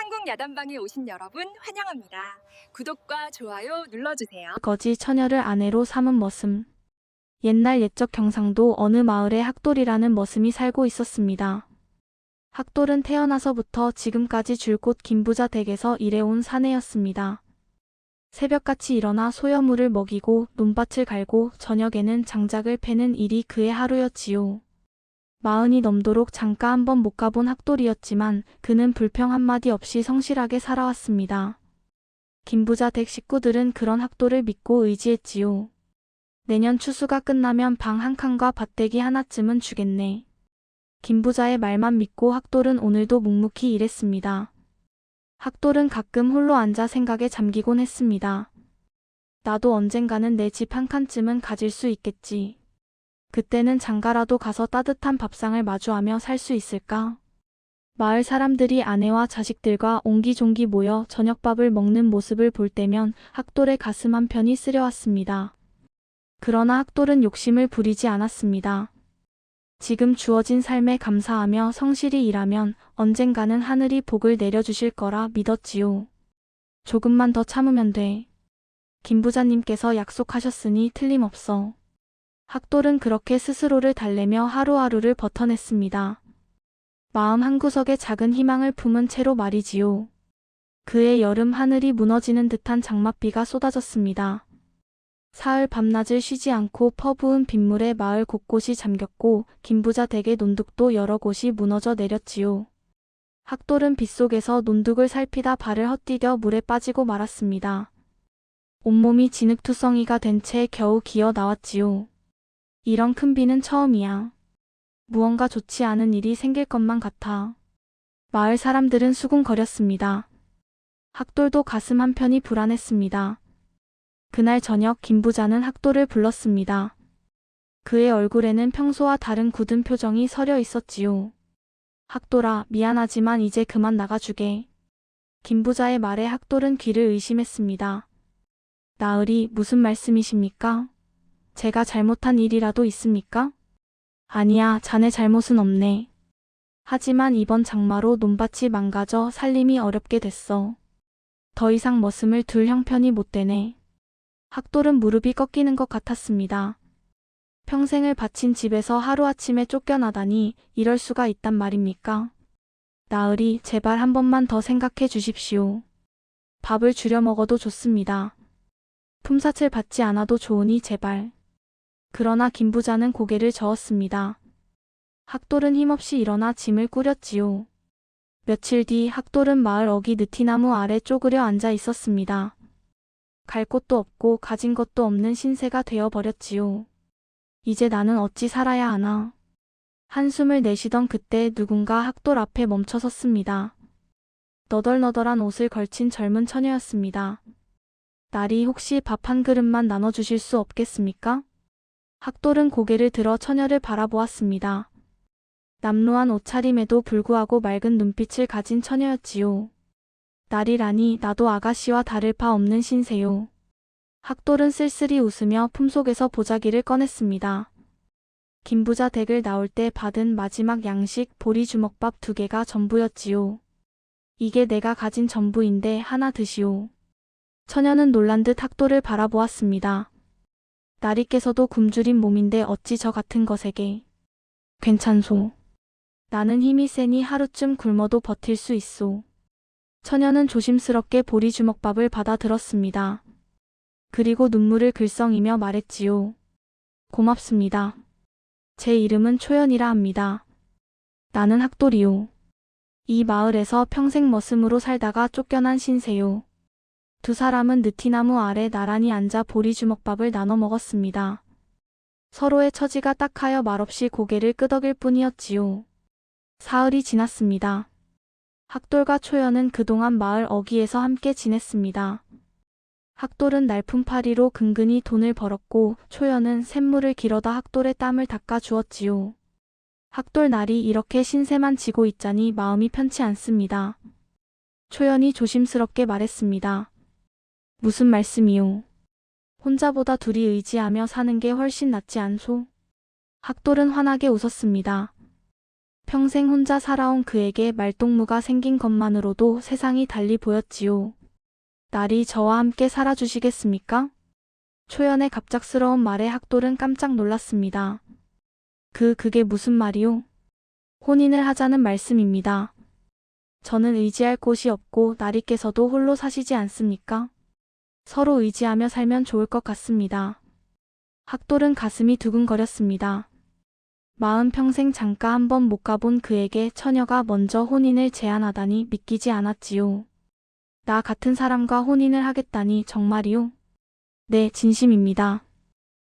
한국야단방에 오신 여러분 환영합니다. 구독과 좋아요 눌러주세요. 거지 처녀를 아내로 삼은 머슴. 옛날 옛적 경상도 어느 마을에 학돌이라는 머슴이 살고 있었습니다. 학돌은 태어나서부터 지금까지 줄곧 김부자 댁에서 일해온 사내였습니다. 새벽같이 일어나 소여물을 먹이고 논밭을 갈고 저녁에는 장작을 패는 일이 그의 하루였지요. 마흔이 넘도록 잠깐 한번 못 가본 학돌이었지만 그는 불평 한마디 없이 성실하게 살아왔습니다. 김부자 댁 식구들은 그런 학돌을 믿고 의지했지요. 내년 추수가 끝나면 방 한 칸과 밭대기 하나쯤은 주겠네. 김부자의 말만 믿고 학돌은 오늘도 묵묵히 일했습니다. 학돌은 가끔 홀로 앉아 생각에 잠기곤 했습니다. 나도 언젠가는 내 집 한 칸쯤은 가질 수 있겠지. 그때는 장가라도 가서 따뜻한 밥상을 마주하며 살 수 있을까? 마을 사람들이 아내와 자식들과 옹기종기 모여 저녁밥을 먹는 모습을 볼 때면 학돌의 가슴 한편이 쓰려왔습니다. 그러나 학돌은 욕심을 부리지 않았습니다. 지금 주어진 삶에 감사하며 성실히 일하면 언젠가는 하늘이 복을 내려주실 거라 믿었지요. 조금만 더 참으면 돼. 김 부자님께서 약속하셨으니 틀림없어. 학돌은 그렇게 스스로를 달래며 하루하루를 버텨냈습니다. 마음 한구석에 작은 희망을 품은 채로 말이지요. 그의 여름 하늘이 무너지는 듯한 장맛비가 쏟아졌습니다. 사흘 밤낮을 쉬지 않고 퍼부은 빗물에 마을 곳곳이 잠겼고 김부자 댁의 논둑도 여러 곳이 무너져 내렸지요. 학돌은 빗속에서 논둑을 살피다 발을 헛디뎌 물에 빠지고 말았습니다. 온몸이 진흙투성이가 된 채 겨우 기어 나왔지요. 이런 큰 비는 처음이야. 무언가 좋지 않은 일이 생길 것만 같아. 마을 사람들은 수군거렸습니다. 학돌도 가슴 한편이 불안했습니다. 그날 저녁 김부자는 학돌을 불렀습니다. 그의 얼굴에는 평소와 다른 굳은 표정이 서려 있었지요. 학돌아, 미안하지만 이제 그만 나가주게. 김부자의 말에 학돌은 귀를 의심했습니다. 나으리, 무슨 말씀이십니까? 제가 잘못한 일이라도 있습니까? 아니야, 자네 잘못은 없네. 하지만 이번 장마로 논밭이 망가져 살림이 어렵게 됐어. 더 이상 머슴을 둘 형편이 못 되네. 학돌은 무릎이 꺾이는 것 같았습니다. 평생을 바친 집에서 하루아침에 쫓겨나다니 이럴 수가 있단 말입니까? 나으리, 제발 한 번만 더 생각해 주십시오. 밥을 줄여 먹어도 좋습니다. 품삯을 받지 않아도 좋으니 제발. 그러나 김부자는 고개를 저었습니다. 학돌은 힘없이 일어나 짐을 꾸렸지요. 며칠 뒤 학돌은 마을 어기 느티나무 아래 쪼그려 앉아 있었습니다. 갈 곳도 없고 가진 것도 없는 신세가 되어버렸지요. 이제 나는 어찌 살아야 하나. 한숨을 내쉬던 그때 누군가 학돌 앞에 멈춰 섰습니다. 너덜너덜한 옷을 걸친 젊은 처녀였습니다. 나리, 혹시 밥 한 그릇만 나눠주실 수 없겠습니까? 학돌은 고개를 들어 처녀를 바라보았습니다. 남루한 옷차림에도 불구하고 맑은 눈빛을 가진 처녀였지요. 나리라니, 나도 아가씨와 다를 바 없는 신세요. 학돌은 쓸쓸히 웃으며 품속에서 보자기를 꺼냈습니다. 김부자 댁을 나올 때 받은 마지막 양식 보리주먹밥 2개가 전부였지요. 이게 내가 가진 전부인데 하나 드시오. 처녀는 놀란 듯 학돌을 바라보았습니다. 나리께서도 굶주린 몸인데 어찌 저 같은 것에게. 괜찮소. 나는 힘이 세니 하루쯤 굶어도 버틸 수 있소. 처녀는 조심스럽게 보리주먹밥을 받아 들었습니다. 그리고 눈물을 글썽이며 말했지요. 고맙습니다. 제 이름은 초연이라 합니다. 나는 학돌이요. 이 마을에서 평생 머슴으로 살다가 쫓겨난 신세요. 두 사람은 느티나무 아래 나란히 앉아 보리주먹밥을 나눠 먹었습니다. 서로의 처지가 딱하여 말없이 고개를 끄덕일 뿐이었지요. 사흘이 지났습니다. 학돌과 초연은 그동안 마을 어귀에서 함께 지냈습니다. 학돌은 날품팔이로 근근히 돈을 벌었고 초연은 샘물을 길어다 학돌의 땀을 닦아 주었지요. 학돌 날이 이렇게 신세만 지고 있자니 마음이 편치 않습니다. 초연이 조심스럽게 말했습니다. 무슨 말씀이요? 혼자보다 둘이 의지하며 사는 게 훨씬 낫지 않소? 학돌은 환하게 웃었습니다. 평생 혼자 살아온 그에게 말동무가 생긴 것만으로도 세상이 달리 보였지요. 날이 저와 함께 살아주시겠습니까? 초연의 갑작스러운 말에 학돌은 깜짝 놀랐습니다. 그게 무슨 말이오? 혼인을 하자는 말씀입니다. 저는 의지할 곳이 없고 나리께서도 홀로 사시지 않습니까? 서로 의지하며 살면 좋을 것 같습니다. 학돌은 가슴이 두근거렸습니다. 40평생 장가 한 번 못 가본 그에게 처녀가 먼저 혼인을 제안하다니 믿기지 않았지요. 나 같은 사람과 혼인을 하겠다니 정말이요? 네, 진심입니다.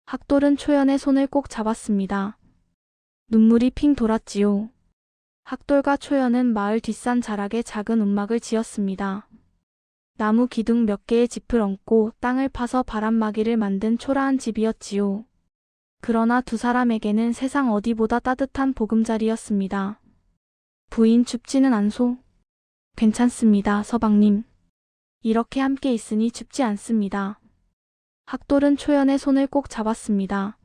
학돌은 초연의 손을 꼭 잡았습니다. 눈물이 핑 돌았지요. 학돌과 초연은 마을 뒷산 자락에 작은 움막을 지었습니다. 나무 기둥 몇 개의 짚을 얹고 땅을 파서 바람막이를 만든 초라한 집이었지요. 그러나 두 사람에게는 세상 어디보다 따뜻한 보금자리였습니다. 부인 춥지는 않소? 괜찮습니다, 서방님. 이렇게 함께 있으니 춥지 않습니다. 학돌은 초연의 손을 꼭 잡았습니다.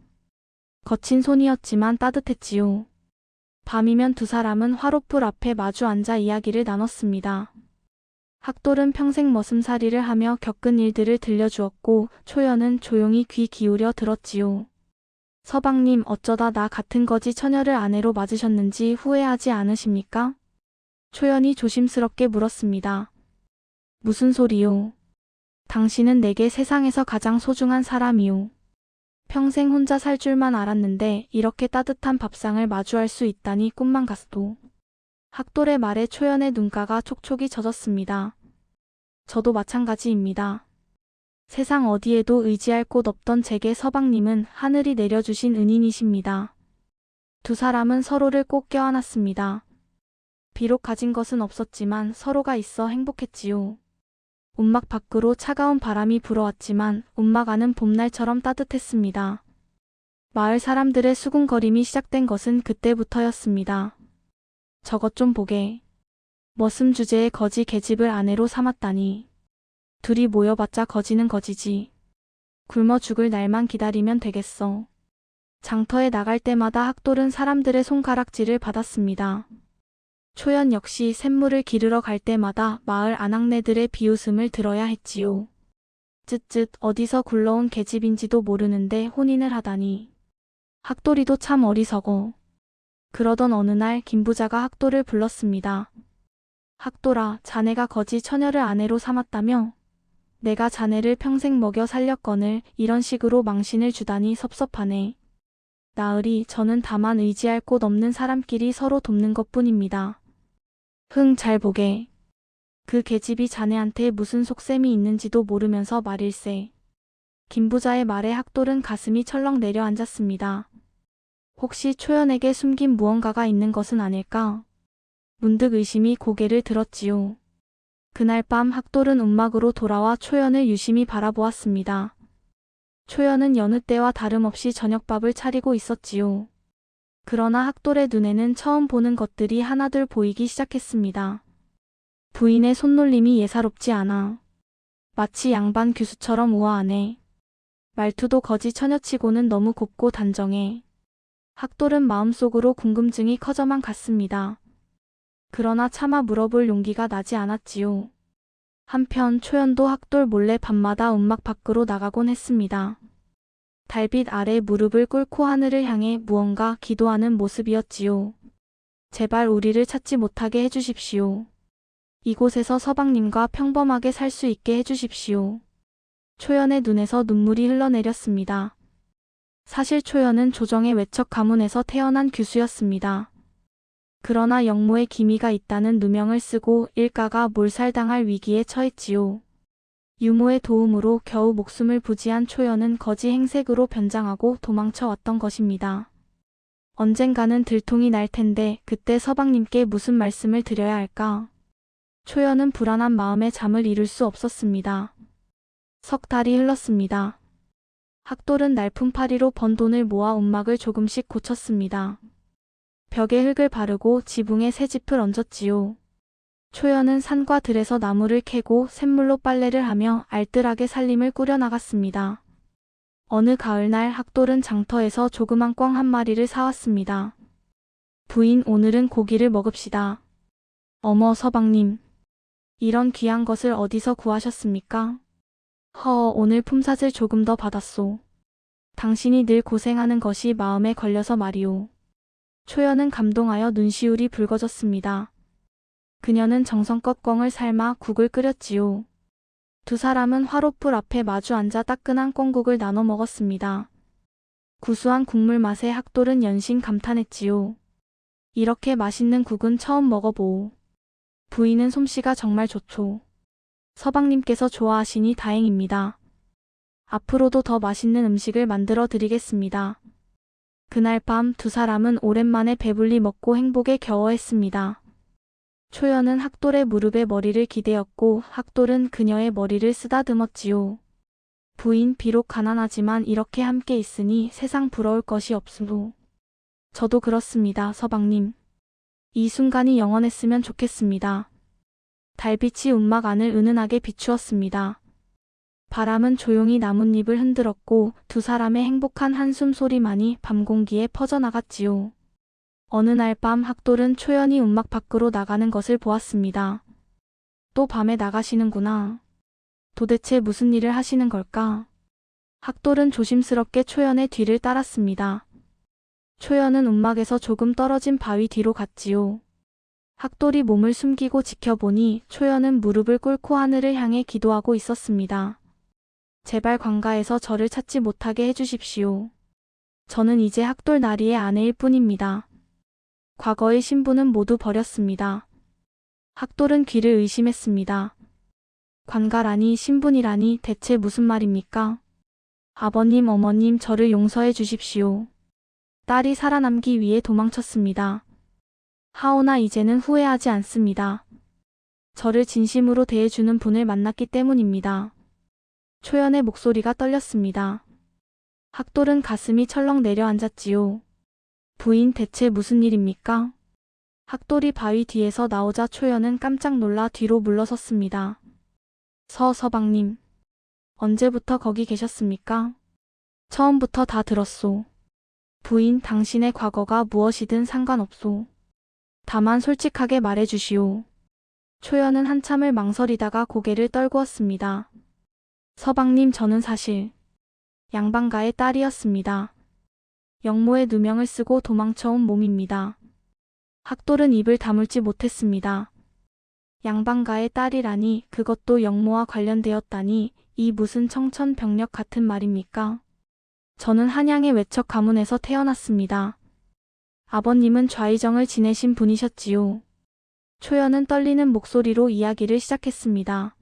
거친 손이었지만 따뜻했지요. 밤이면 두 사람은 화롯불 앞에 마주 앉아 이야기를 나눴습니다. 학돌은 평생 머슴살이를 하며 겪은 일들을 들려주었고 초연은 조용히 귀 기울여 들었지요. 서방님, 어쩌다 나 같은 거지 처녀를 아내로 맞으셨는지 후회하지 않으십니까? 초연이 조심스럽게 물었습니다. 무슨 소리요? 당신은 내게 세상에서 가장 소중한 사람이요. 평생 혼자 살 줄만 알았는데 이렇게 따뜻한 밥상을 마주할 수 있다니 꿈만 같소. 학돌의 말에 초연의 눈가가 촉촉이 젖었습니다. 저도 마찬가지입니다. 세상 어디에도 의지할 곳 없던 제게 서방님은 하늘이 내려주신 은인이십니다. 두 사람은 서로를 꼭 껴안았습니다. 비록 가진 것은 없었지만 서로가 있어 행복했지요. 움막 밖으로 차가운 바람이 불어왔지만 움막 안은 봄날처럼 따뜻했습니다. 마을 사람들의 수군거림이 시작된 것은 그때부터였습니다. 저것 좀 보게. 머슴 주제에 거지 계집을 아내로 삼았다니. 둘이 모여봤자 거지는 거지지. 굶어 죽을 날만 기다리면 되겠어. 장터에 나갈 때마다 학돌은 사람들의 손가락질을 받았습니다. 초연 역시 샘물을 기르러 갈 때마다 마을 아낙네들의 비웃음을 들어야 했지요. 쯧쯧, 어디서 굴러온 계집인지도 모르는데 혼인을 하다니. 학돌이도 참 어리석어. 그러던 어느 날 김부자가 학돌을 불렀습니다. 학돌아, 자네가 거지 처녀를 아내로 삼았다며? 내가 자네를 평생 먹여 살렸거늘 이런 식으로 망신을 주다니 섭섭하네. 나으리, 저는 다만 의지할 곳 없는 사람끼리 서로 돕는 것뿐입니다. 잘 보게. 그 계집이 자네한테 무슨 속셈이 있는지도 모르면서 말일세. 김부자의 말에 학돌은 가슴이 철렁 내려앉았습니다. 혹시 초연에게 숨긴 무언가가 있는 것은 아닐까? 문득 의심이 고개를 들었지요. 그날 밤 학돌은 움막으로 돌아와 초연을 유심히 바라보았습니다. 초연은 여느 때와 다름없이 저녁밥을 차리고 있었지요. 그러나 학돌의 눈에는 처음 보는 것들이 하나둘 보이기 시작했습니다. 부인의 손놀림이 예사롭지 않아. 마치 양반 규수처럼 우아하네. 말투도 거지 처녀치고는 너무 곱고 단정해. 학돌은 마음속으로 궁금증이 커져만 갔습니다. 그러나 차마 물어볼 용기가 나지 않았지요. 한편 초연도 학돌 몰래 밤마다 움막 밖으로 나가곤 했습니다. 달빛 아래 무릎을 꿇고 하늘을 향해 무언가 기도하는 모습이었지요. 제발 우리를 찾지 못하게 해주십시오. 이곳에서 서방님과 평범하게 살 수 있게 해주십시오. 초연의 눈에서 눈물이 흘러내렸습니다. 사실 초연은 조정의 외척 가문에서 태어난 규수였습니다. 그러나 영모에 기미가 있다는 누명을 쓰고 일가가 몰살당할 위기에 처했지요. 유모의 도움으로 겨우 목숨을 부지한 초연은 거지 행색으로 변장하고 도망쳐 왔던 것입니다. 언젠가는 들통이 날 텐데 그때 서방님께 무슨 말씀을 드려야 할까? 초연은 불안한 마음에 잠을 이룰 수 없었습니다. 석 달이 흘렀습니다. 학돌은 날품파리로 번 돈을 모아 움막을 조금씩 고쳤습니다. 벽에 흙을 바르고 지붕에 새 짚을 얹었지요. 초연은 산과 들에서 나무를 캐고 샘물로 빨래를 하며 알뜰하게 살림을 꾸려나갔습니다. 어느 가을날 학돌은 장터에서 조그만 꿩 한 마리를 사왔습니다. 부인, 오늘은 고기를 먹읍시다. 어머, 서방님. 이런 귀한 것을 어디서 구하셨습니까? 오늘 품삯을 조금 더 받았소. 당신이 늘 고생하는 것이 마음에 걸려서 말이오. 초연은 감동하여 눈시울이 붉어졌습니다. 그녀는 정성껏 꿩을 삶아 국을 끓였지요. 두 사람은 화롯불 앞에 마주 앉아 따끈한 꿩국을 나눠 먹었습니다. 구수한 국물 맛에 학돌은 연신 감탄했지요. 이렇게 맛있는 국은 처음 먹어보오. 부인은 솜씨가 정말 좋소. 서방님께서 좋아하시니 다행입니다. 앞으로도 더 맛있는 음식을 만들어 드리겠습니다. 그날 밤 두 사람은 오랜만에 배불리 먹고 행복에 겨워했습니다. 초연은 학돌의 무릎에 머리를 기대었고 학돌은 그녀의 머리를 쓰다듬었지요. 부인, 비록 가난하지만 이렇게 함께 있으니 세상 부러울 것이 없으로. 저도 그렇습니다, 서방님. 이 순간이 영원했으면 좋겠습니다. 달빛이 움막 안을 은은하게 비추었습니다. 바람은 조용히 나뭇잎을 흔들었고 두 사람의 행복한 한숨 소리만이 밤 공기에 퍼져나갔지요. 어느 날 밤 학돌은 초연이 움막 밖으로 나가는 것을 보았습니다. 또 밤에 나가시는구나. 도대체 무슨 일을 하시는 걸까? 학돌은 조심스럽게 초연의 뒤를 따랐습니다. 초연은 움막에서 조금 떨어진 바위 뒤로 갔지요. 학돌이 몸을 숨기고 지켜보니 초연은 무릎을 꿇고 하늘을 향해 기도하고 있었습니다. 제발 관가에서 저를 찾지 못하게 해주십시오. 저는 이제 학돌 나리의 아내일 뿐입니다. 과거의 신부는 모두 버렸습니다. 학돌은 귀를 의심했습니다. 관가라니 신분이라니 대체 무슨 말입니까? 아버님, 어머님, 저를 용서해 주십시오. 딸이 살아남기 위해 도망쳤습니다. 하오나 이제는 후회하지 않습니다. 저를 진심으로 대해주는 분을 만났기 때문입니다. 초연의 목소리가 떨렸습니다. 학돌은 가슴이 철렁 내려앉았지요. 부인, 대체 무슨 일입니까? 학돌이 바위 뒤에서 나오자 초연은 깜짝 놀라 뒤로 물러섰습니다. 서방님. 언제부터 거기 계셨습니까? 처음부터 다 들었소. 부인, 당신의 과거가 무엇이든 상관없소. 다만 솔직하게 말해주시오. 초연은 한참을 망설이다가 고개를 떨구었습니다. 서방님, 저는 사실 양반가의 딸이었습니다. 영모의 누명을 쓰고 도망쳐온 몸입니다. 학돌은 입을 다물지 못했습니다. 양반가의 딸이라니, 그것도 영모와 관련되었다니, 이 무슨 청천벽력 같은 말입니까? 저는 한양의 외척 가문에서 태어났습니다. 아버님은 좌의정을 지내신 분이셨지요. 초연은 떨리는 목소리로 이야기를 시작했습니다.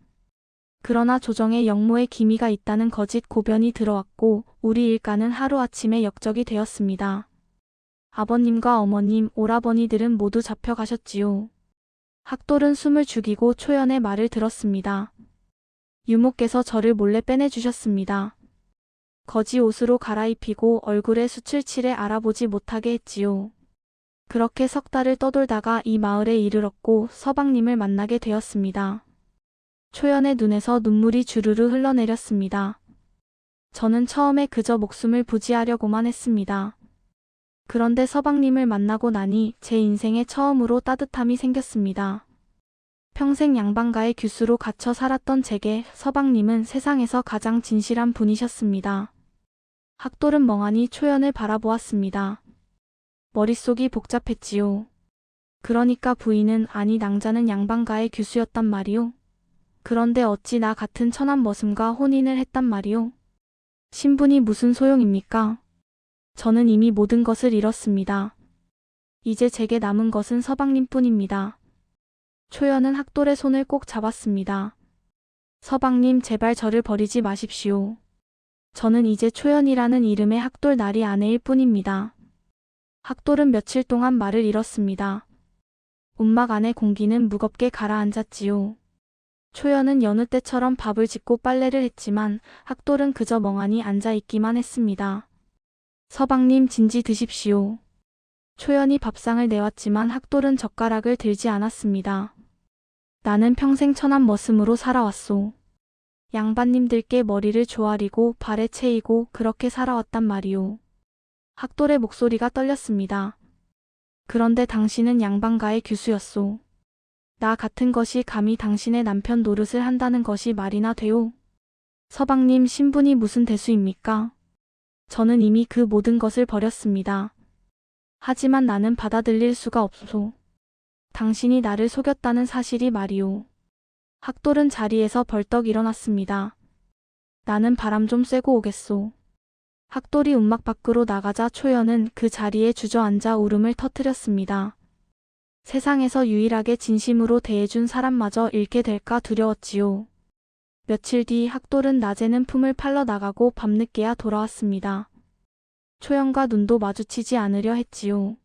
그러나 조정에 영모의 기미가 있다는 거짓 고변이 들어왔고 우리 일가는 하루아침에 역적이 되었습니다. 아버님과 어머님, 오라버니들은 모두 잡혀가셨지요. 학돌은 숨을 죽이고 초연의 말을 들었습니다. 유모께서 저를 몰래 빼내주셨습니다. 거지 옷으로 갈아입히고 얼굴에 숯을 칠해 알아보지 못하게 했지요. 그렇게 석 달을 떠돌다가 이 마을에 이르렀고 서방님을 만나게 되었습니다. 초연의 눈에서 눈물이 주르르 흘러내렸습니다. 저는 처음에 그저 목숨을 부지하려고만 했습니다. 그런데 서방님을 만나고 나니 제 인생에 처음으로 따뜻함이 생겼습니다. 평생 양반가의 규수로 갇혀 살았던 제게 서방님은 세상에서 가장 진실한 분이셨습니다. 학돌은 멍하니 초연을 바라보았습니다. 머릿속이 복잡했지요. 그러니까 부인은, 아니 낭자는 양반가의 규수였단 말이오? 그런데 어찌 나 같은 천한 머슴과 혼인을 했단 말이오? 신분이 무슨 소용입니까? 저는 이미 모든 것을 잃었습니다. 이제 제게 남은 것은 서방님뿐입니다. 초연은 학돌의 손을 꼭 잡았습니다. 서방님, 제발 저를 버리지 마십시오. 저는 이제 초연이라는 이름의 학돌 나리 아내일 뿐입니다. 학돌은 며칠 동안 말을 잃었습니다. 움막 안의 공기는 무겁게 가라앉았지요. 초연은 여느 때처럼 밥을 짓고 빨래를 했지만 학돌은 그저 멍하니 앉아있기만 했습니다. 서방님, 진지 드십시오. 초연이 밥상을 내왔지만 학돌은 젓가락을 들지 않았습니다. 나는 평생 천한 머슴으로 살아왔소. 양반님들께 머리를 조아리고 발에 채이고 그렇게 살아왔단 말이오. 학돌의 목소리가 떨렸습니다. 그런데 당신은 양반가의 규수였소. 나 같은 것이 감히 당신의 남편 노릇을 한다는 것이 말이나 돼요? 서방님 신분이 무슨 대수입니까? 저는 이미 그 모든 것을 버렸습니다. 하지만 나는 받아들일 수가 없소. 당신이 나를 속였다는 사실이 말이오. 학돌은 자리에서 벌떡 일어났습니다. 나는 바람 좀 쐬고 오겠소. 학돌이 움막 밖으로 나가자 초연은 그 자리에 주저앉아 울음을 터뜨렸습니다. 세상에서 유일하게 진심으로 대해준 사람마저 잃게 될까 두려웠지요. 며칠 뒤 학돌은 낮에는 품을 팔러 나가고 밤늦게야 돌아왔습니다. 초연과 눈도 마주치지 않으려 했지요.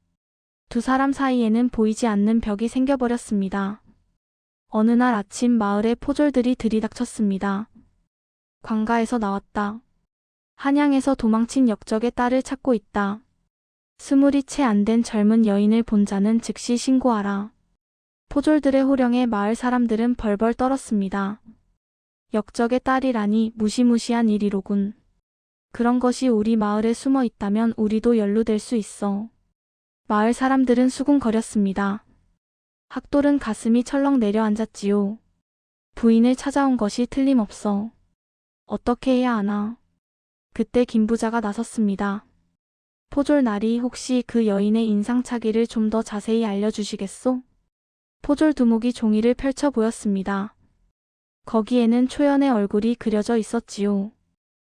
두 사람 사이에는 보이지 않는 벽이 생겨버렸습니다. 어느 날 아침 마을에 포졸들이 들이닥쳤습니다. 관가에서 나왔다. 한양에서 도망친 역적의 딸을 찾고 있다. 20이 채 안 된 젊은 여인을 본 자는 즉시 신고하라. 포졸들의 호령에 마을 사람들은 벌벌 떨었습니다. 역적의 딸이라니 무시무시한 일이로군. 그런 것이 우리 마을에 숨어 있다면 우리도 연루될 수 있어. 마을 사람들은 수군거렸습니다. 학돌은 가슴이 철렁 내려앉았지요. 부인을 찾아온 것이 틀림없어. 어떻게 해야 하나. 그때 김부자가 나섰습니다. 포졸나리 혹시 그 여인의 인상착의를 좀 더 자세히 알려주시겠소? 포졸 두목이 종이를 펼쳐 보였습니다. 거기에는 초연의 얼굴이 그려져 있었지요.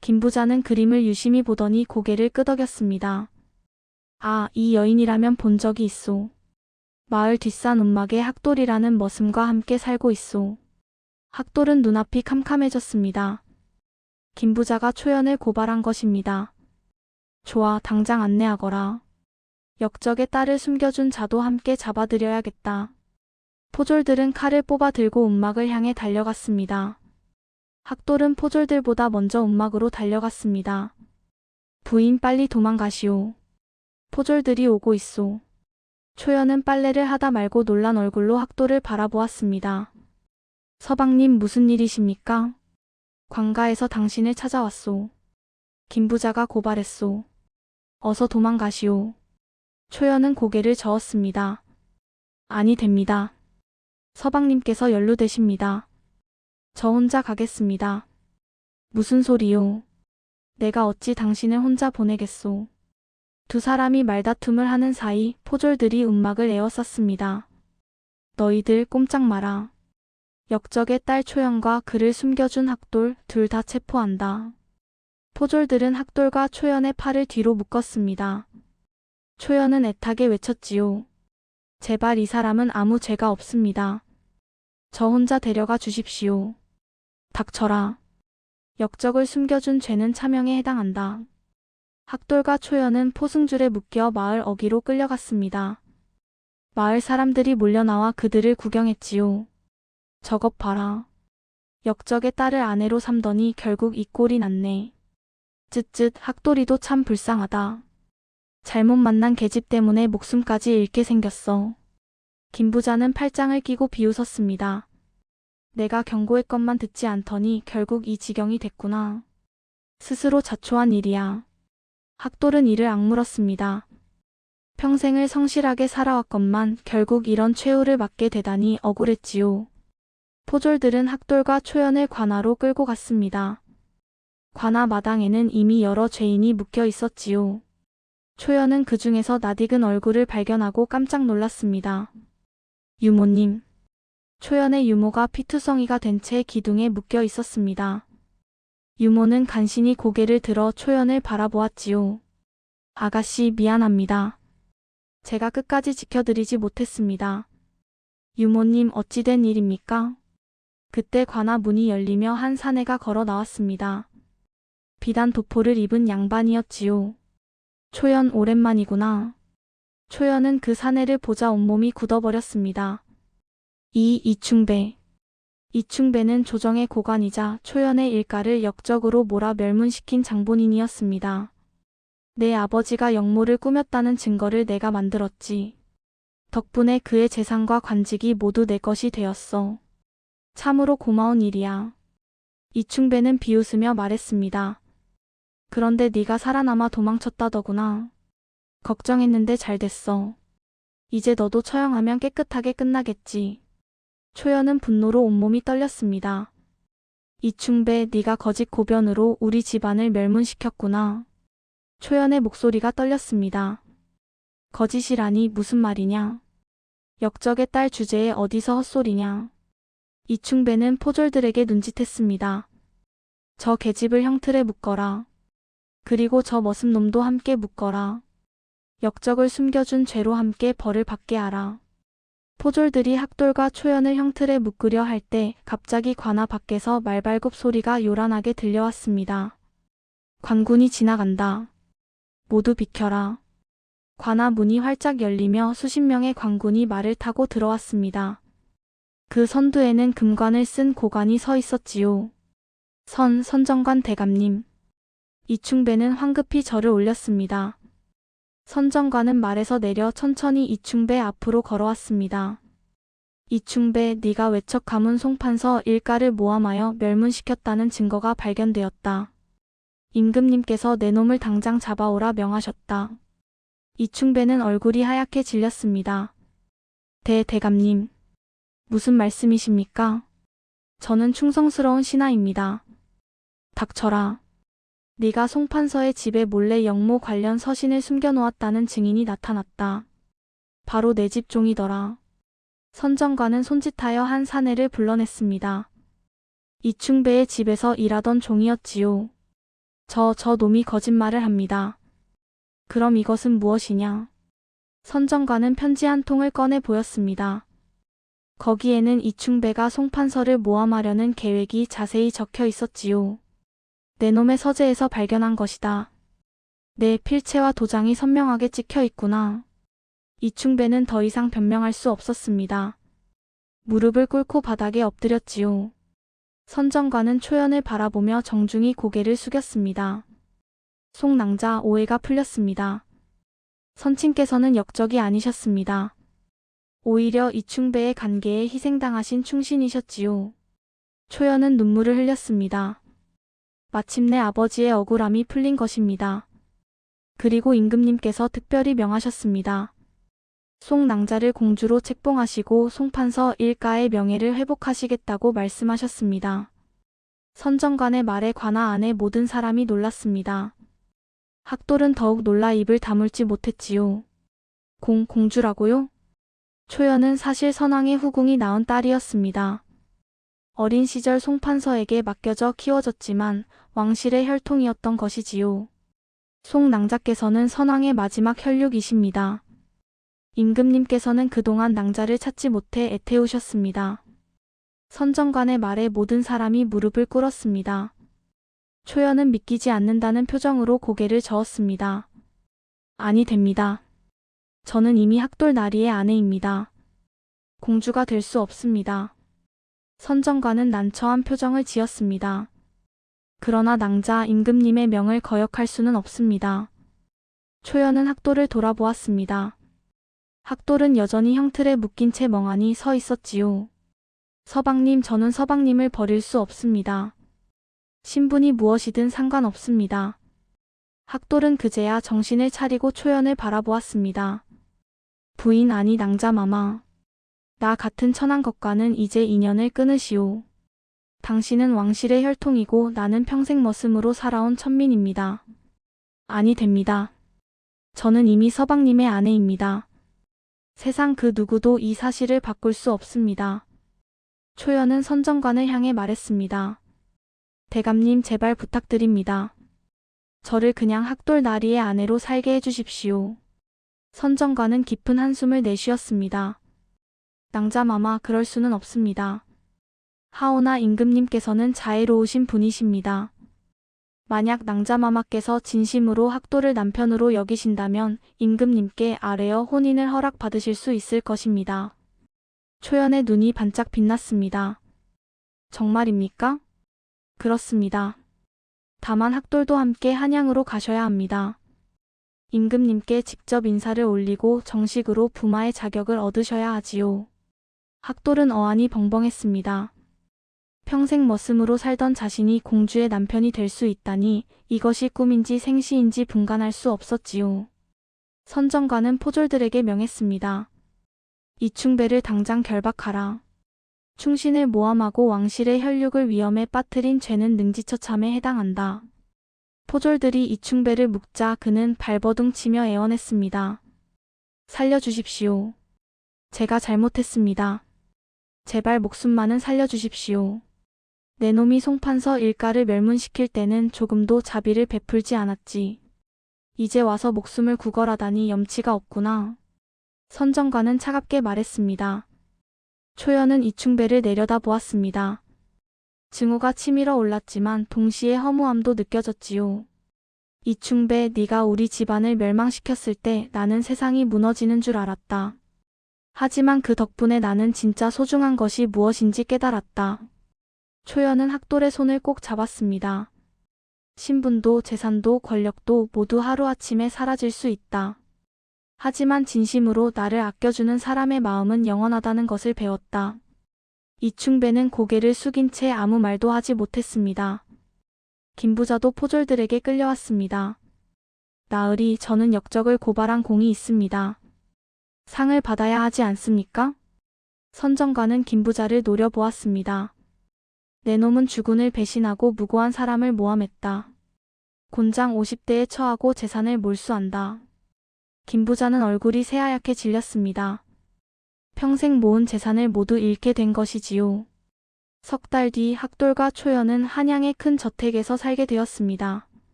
김부자는 그림을 유심히 보더니 고개를 끄덕였습니다. 아, 이 여인이라면 본 적이 있소. 마을 뒷산 움막에 학돌이라는 머슴과 함께 살고 있소. 학돌은 눈앞이 캄캄해졌습니다. 김부자가 초연을 고발한 것입니다. 좋아, 당장 안내하거라. 역적의 딸을 숨겨준 자도 함께 잡아들여야겠다. 포졸들은 칼을 뽑아 들고 움막을 향해 달려갔습니다. 학돌은 포졸들보다 먼저 움막으로 달려갔습니다. 부인 빨리 도망가시오. 포졸들이 오고 있소. 초연은 빨래를 하다 말고 놀란 얼굴로 학돌을 바라보았습니다. 서방님 무슨 일이십니까? 관가에서 당신을 찾아왔소. 김부자가 고발했소. 어서 도망가시오. 초연은 고개를 저었습니다. 아니 됩니다. 서방님께서 연루되십니다. 저 혼자 가겠습니다. 무슨 소리요? 내가 어찌 당신을 혼자 보내겠소. 두 사람이 말다툼을 하는 사이 포졸들이 움막을 에워쌌습니다. 너희들 꼼짝 마라. 역적의 딸 초연과 그를 숨겨준 학돌 둘 다 체포한다. 포졸들은 학돌과 초연의 팔을 뒤로 묶었습니다. 초연은 애타게 외쳤지요. 제발 이 사람은 아무 죄가 없습니다. 저 혼자 데려가 주십시오. 닥쳐라. 역적을 숨겨준 죄는 차명에 해당한다. 학돌과 초연은 포승줄에 묶여 마을 어귀로 끌려갔습니다. 마을 사람들이 몰려나와 그들을 구경했지요. 저것 봐라. 역적의 딸을 아내로 삼더니 결국 이 꼴이 났네. 쯧쯧, 학돌이도 참 불쌍하다. 잘못 만난 계집 때문에 목숨까지 잃게 생겼어. 김부자는 팔짱을 끼고 비웃었습니다. 내가 경고했건만 듣지 않더니 결국 이 지경이 됐구나. 스스로 자초한 일이야. 학돌은 이를 악물었습니다. 평생을 성실하게 살아왔건만 결국 이런 최후를 맞게 되다니 억울했지요. 포졸들은 학돌과 초연을 관아로 끌고 갔습니다. 관아 마당에는 이미 여러 죄인이 묶여 있었지요. 초연은 그 중에서 낯익은 얼굴을 발견하고 깜짝 놀랐습니다. 유모님. 초연의 유모가 피투성이가 된 채 기둥에 묶여 있었습니다. 유모는 간신히 고개를 들어 초연을 바라보았지요. 아가씨 미안합니다. 제가 끝까지 지켜드리지 못했습니다. 유모님 어찌 된 일입니까? 그때 관아 문이 열리며 한 사내가 걸어 나왔습니다. 비단 도포를 입은 양반이었지요. 초연 오랜만이구나. 초연은 그 사내를 보자 온몸이 굳어버렸습니다. 이충배. 이충배는 조정의 고관이자 초연의 일가를 역적으로 몰아 멸문시킨 장본인이었습니다. 내 아버지가 역모를 꾸몄다는 증거를 내가 만들었지. 덕분에 그의 재산과 관직이 모두 내 것이 되었어. 참으로 고마운 일이야. 이충배는 비웃으며 말했습니다. 그런데 네가 살아남아 도망쳤다더구나. 걱정했는데 잘 됐어. 이제 너도 처형하면 깨끗하게 끝나겠지. 초연은 분노로 온몸이 떨렸습니다. 이충배, 네가 거짓 고변으로 우리 집안을 멸문시켰구나. 초연의 목소리가 떨렸습니다. 거짓이라니 무슨 말이냐? 역적의 딸 주제에 어디서 헛소리냐? 이충배는 포졸들에게 눈짓했습니다. 저 계집을 형틀에 묶어라. 그리고 저 머슴놈도 함께 묶어라. 역적을 숨겨준 죄로 함께 벌을 받게 하라. 포졸들이 학돌과 초연을 형틀에 묶으려 할 때 갑자기 관아 밖에서 말발굽 소리가 요란하게 들려왔습니다. 관군이 지나간다. 모두 비켜라. 관아 문이 활짝 열리며 수십 명의 관군이 말을 타고 들어왔습니다. 그 선두에는 금관을 쓴 고관이 서 있었지요. 선정관 대감님. 이충배는 황급히 절을 올렸습니다. 선정관은 말에서 내려 천천히 이충배 앞으로 걸어왔습니다. 이충배, 네가 외척 가문 송판서 일가를 모함하여 멸문시켰다는 증거가 발견되었다. 임금님께서 내 놈을 당장 잡아오라 명하셨다. 이충배는 얼굴이 하얗게 질렸습니다. 대감님. 무슨 말씀이십니까? 저는 충성스러운 신하입니다. 닥쳐라. 네가 송판서의 집에 몰래 영모 관련 서신을 숨겨놓았다는 증인이 나타났다. 바로 내 집 종이더라. 선정관은 손짓하여 한 사내를 불러냈습니다. 이충배의 집에서 일하던 종이었지요. 저 놈이 거짓말을 합니다. 그럼 이것은 무엇이냐? 선정관은 편지 한 통을 꺼내 보였습니다. 거기에는 이충배가 송판서를 모함하려는 계획이 자세히 적혀 있었지요. 내 놈의 서재에서 발견한 것이다. 내 필체와 도장이 선명하게 찍혀 있구나. 이충배는 더 이상 변명할 수 없었습니다. 무릎을 꿇고 바닥에 엎드렸지요. 선정관은 초연을 바라보며 정중히 고개를 숙였습니다. 송낭자, 오해가 풀렸습니다. 선친께서는 역적이 아니셨습니다. 오히려 이충배의 간계에 희생당하신 충신이셨지요. 초연은 눈물을 흘렸습니다. 마침내 아버지의 억울함이 풀린 것입니다. 그리고 임금님께서 특별히 명하셨습니다. 송낭자를 공주로 책봉하시고 송판서 일가의 명예를 회복하시겠다고 말씀하셨습니다. 선정관의 말에 관아 안에 모든 사람이 놀랐습니다. 학돌은 더욱 놀라 입을 다물지 못했지요. 공주라고요? 초연은 사실 선왕의 후궁이 낳은 딸이었습니다. 어린 시절 송판서에게 맡겨져 키워졌지만 왕실의 혈통이었던 것이지요. 송낭자께서는 선왕의 마지막 혈육이십니다. 임금님께서는 그동안 낭자를 찾지 못해 애태우셨습니다. 선정관의 말에 모든 사람이 무릎을 꿇었습니다. 초연은 믿기지 않는다는 표정으로 고개를 저었습니다. 아니 됩니다. 저는 이미 학돌 나리의 아내입니다. 공주가 될 수 없습니다. 선정관은 난처한 표정을 지었습니다. 그러나 낭자 임금님의 명을 거역할 수는 없습니다. 초연은 학돌을 돌아보았습니다. 학돌은 여전히 형틀에 묶인 채 멍하니 서 있었지요. 서방님, 저는 서방님을 버릴 수 없습니다. 신분이 무엇이든 상관없습니다. 학돌은 그제야 정신을 차리고 초연을 바라보았습니다. 부인 아니 낭자마마. 나 같은 천한 것과는 이제 인연을 끊으시오. 당신은 왕실의 혈통이고 나는 평생 머슴으로 살아온 천민입니다. 아니 됩니다. 저는 이미 서방님의 아내입니다. 세상 그 누구도 이 사실을 바꿀 수 없습니다. 초연은 선정관을 향해 말했습니다. 대감님 제발 부탁드립니다. 저를 그냥 학돌 나리의 아내로 살게 해주십시오. 선정관은 깊은 한숨을 내쉬었습니다. 낭자마마 그럴 수는 없습니다. 하오나 임금님께서는 자애로우신 분이십니다. 만약 낭자마마께서 진심으로 학돌을 남편으로 여기신다면 임금님께 아뢰어 혼인을 허락받으실 수 있을 것입니다. 초연의 눈이 반짝 빛났습니다. 정말입니까? 그렇습니다. 다만 학돌도 함께 한양으로 가셔야 합니다. 임금님께 직접 인사를 올리고 정식으로 부마의 자격을 얻으셔야 하지요. 학돌은 어안이 벙벙했습니다. 평생 머슴으로 살던 자신이 공주의 남편이 될 수 있다니 이것이 꿈인지 생시인지 분간할 수 없었지요. 선정관은 포졸들에게 명했습니다. 이충배를 당장 결박하라. 충신을 모함하고 왕실의 혈육을 위험에 빠뜨린 죄는 능지처참에 해당한다. 포졸들이 이충배를 묶자 그는 발버둥 치며 애원했습니다. 살려주십시오. 제가 잘못했습니다. 제발 목숨만은 살려주십시오. 내 놈이 송판서 일가를 멸문시킬 때는 조금도 자비를 베풀지 않았지. 이제 와서 목숨을 구걸하다니 염치가 없구나. 선정관은 차갑게 말했습니다. 초연은 이충배를 내려다보았습니다. 증오가 치밀어 올랐지만 동시에 허무함도 느껴졌지요. 이충배, 네가 우리 집안을 멸망시켰을 때 나는 세상이 무너지는 줄 알았다. 하지만 그 덕분에 나는 진짜 소중한 것이 무엇인지 깨달았다. 초연은 학돌의 손을 꼭 잡았습니다. 신분도 재산도 권력도 모두 하루아침에 사라질 수 있다. 하지만 진심으로 나를 아껴주는 사람의 마음은 영원하다는 것을 배웠다. 이충배는 고개를 숙인 채 아무 말도 하지 못했습니다. 김부자도 포졸들에게 끌려왔습니다. 나으리, 저는 역적을 고발한 공이 있습니다. 상을 받아야 하지 않습니까? 선정관은 김부자를 노려보았습니다. 내 놈은 주군을 배신하고 무고한 사람을 모함했다. 곤장 50대에 처하고 재산을 몰수한다. 김부자는 얼굴이 새하얗게 질렸습니다. 평생 모은 재산을 모두 잃게 된 것이지요. 석 달 뒤 학돌과 초연은 한양의 큰 저택에서 살게 되었습니다.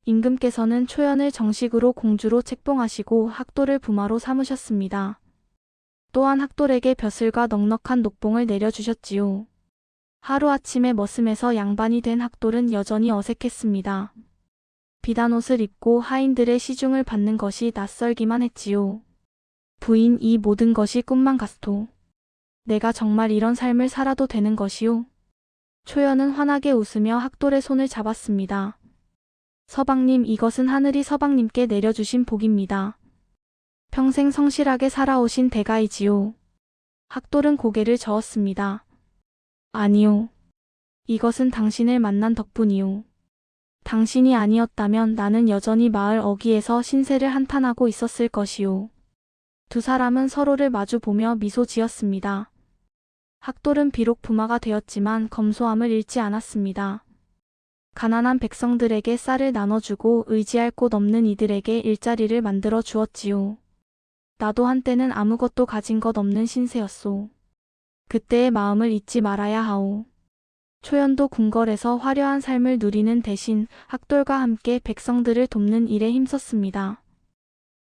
임금께서는 초연을 정식으로 공주로 책봉하시고 학돌을 부마로 삼으셨습니다. 또한 학돌에게 벼슬과 넉넉한 녹봉을 내려주셨지요. 하루아침에 머슴에서 양반이 된 학돌은 여전히 어색했습니다. 비단 옷을 입고 하인들의 시중을 받는 것이 낯설기만 했지요. 부인, 이 모든 것이 꿈만 같소. 내가 정말 이런 삶을 살아도 되는 것이오? 초연은 환하게 웃으며 학돌의 손을 잡았습니다. 서방님, 이것은 하늘이 서방님께 내려주신 복입니다. 평생 성실하게 살아오신 대가이지요. 학돌은 고개를 저었습니다. 아니요. 이것은 당신을 만난 덕분이요. 당신이 아니었다면 나는 여전히 마을 어귀에서 신세를 한탄하고 있었을 것이요. 두 사람은 서로를 마주보며 미소 지었습니다. 학돌은 비록 부마가 되었지만 검소함을 잃지 않았습니다. 가난한 백성들에게 쌀을 나눠주고 의지할 곳 없는 이들에게 일자리를 만들어 주었지요. 나도 한때는 아무것도 가진 것 없는 신세였소. 그때의 마음을 잊지 말아야 하오. 초연도 궁궐에서 화려한 삶을 누리는 대신 학돌과 함께 백성들을 돕는 일에 힘썼습니다.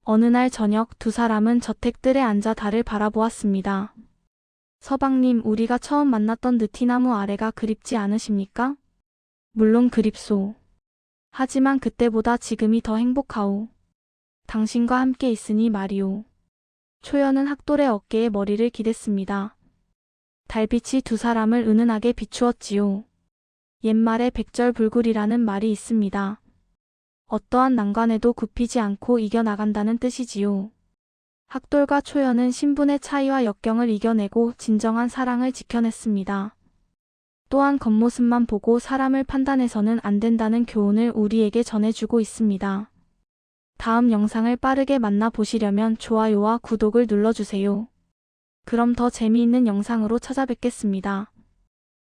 어느 날 저녁 두 사람은 저택들에 앉아 달을 바라보았습니다. 서방님, 우리가 처음 만났던 느티나무 아래가 그립지 않으십니까? 물론 그립소. 하지만 그때보다 지금이 더 행복하오. 당신과 함께 있으니 말이오. 초연은 학돌의 어깨에 머리를 기댔습니다. 달빛이 두 사람을 은은하게 비추었지요. 옛말에 백절불굴이라는 말이 있습니다. 어떠한 난관에도 굽히지 않고 이겨나간다는 뜻이지요. 학돌과 초연은 신분의 차이와 역경을 이겨내고 진정한 사랑을 지켜냈습니다. 또한 겉모습만 보고 사람을 판단해서는 안 된다는 교훈을 우리에게 전해주고 있습니다. 다음 영상을 빠르게 만나보시려면 좋아요와 구독을 눌러주세요. 그럼 더 재미있는 영상으로 찾아뵙겠습니다.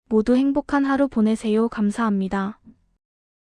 모두 행복한 하루 보내세요. 감사합니다.